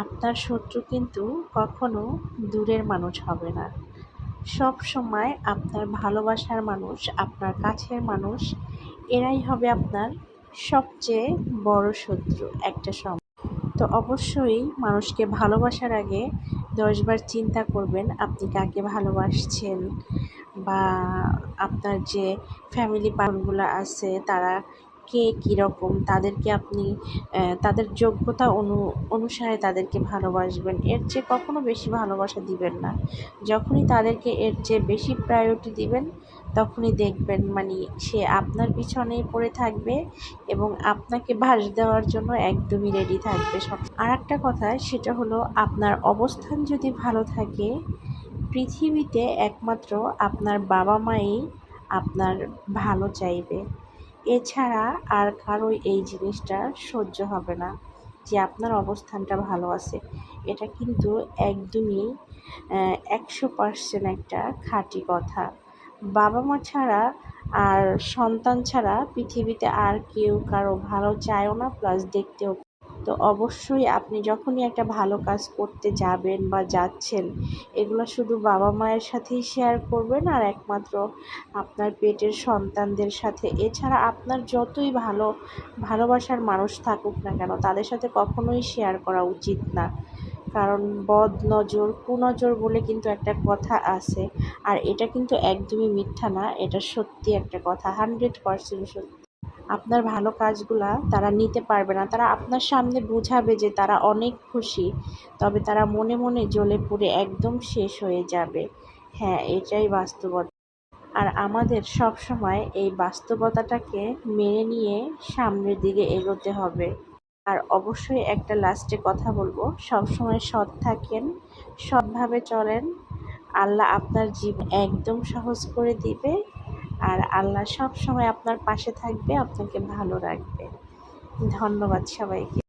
আপনার শত্রু কিন্তু কখনো দূরের মানুষ হবে না। সব সময় আপনার ভালোবাসার মানুষ, আপনার কাছের মানুষ, এরাই হবে আপনার সবচেয়ে বড় শত্রু একটা সময়। তো অবশ্যই মানুষকে ভালোবাসার আগে ১০ বার চিন্তা করবেন আপনি কাকে ভালোবাসছেন, বা আপনার যে ফ্যামিলি পার্টগুলো আছে তারা কে কীরকম, তাদেরকে আপনি তাদের যোগ্যতা অনুসারে তাদেরকে ভালোবাসবেন। এর চেয়ে কখনো বেশি ভালোবাসা দিবেন না। যখনই তাদেরকে এর চেয়ে বেশি প্রায়োরিটি দিবেন, তখনই দেখবেন সে আপনার পিছনেই পড়ে থাকবে এবং আপনাকে ভাস দেওয়ার জন্য একদমই রেডি থাকবে সব। আর একটা কথা, সেটা হলো আপনার অবস্থান যদি ভালো থাকে, পৃথিবীতে একমাত্র আপনার বাবা মাই আপনার ভালো চাইবে। এছাড়া আর কারোই এই জিনিসটা সহ্য হবে না যে আপনার অবস্থানটা ভালো আছে। এটা কিন্তু একদমই ১০০% একটা খাঁটি কথা। বাবা মা ছাড়া আর সন্তান ছাড়া পৃথিবীতে আর কেউ কারো ভালো চায়ও না, প্লাস দেখতেও। তো অবশ্যই আপনি যখনই একটা ভালো কাজ করতে যাবেন বা যাচ্ছেন, এগুলো শুধু বাবা মায়ের সাথেই শেয়ার করবেন আর একমাত্র আপনার পেটের সন্তানদের সাথে। এছাড়া আপনার যতই ভালোবাসার মানুষ থাকুক না কেন, তাদের সাথে কখনোই শেয়ার করা উচিত না। কারণ বদনজর কুনজর বলে কিন্তু একটা কথা আছে, আর এটা কিন্তু একদমই মিথ্যা না, এটা সত্যি একটা কথা, 100% সত্যি। আপনার ভালো কাজগুলা তারা নিতে পারবে না। তারা আপনার সামনে বুঝাবে যে তারা অনেক খুশি, তবে তারা মনে মনে জ্বলে পুড়ে একদম শেষ হয়ে যাবে। হ্যাঁ, এটাই বাস্তবতা। আর আমাদের সব সময় এই বাস্তবতাটাকে মেনে নিয়ে সামনের দিকে এগোতে হবে। আর অবশ্যই একটা লাস্টে কথা বলবো, সবসময় সৎ থাকেন, সৎভাবে চলেন। আল্লাহ আপনার জীবন একদম সহজ করে দিবে, আর আল্লাহ সব সময় আপনার পাশে থাকবে, আপনাকে ভালো রাখবে। ধন্যবাদ সবাইকে।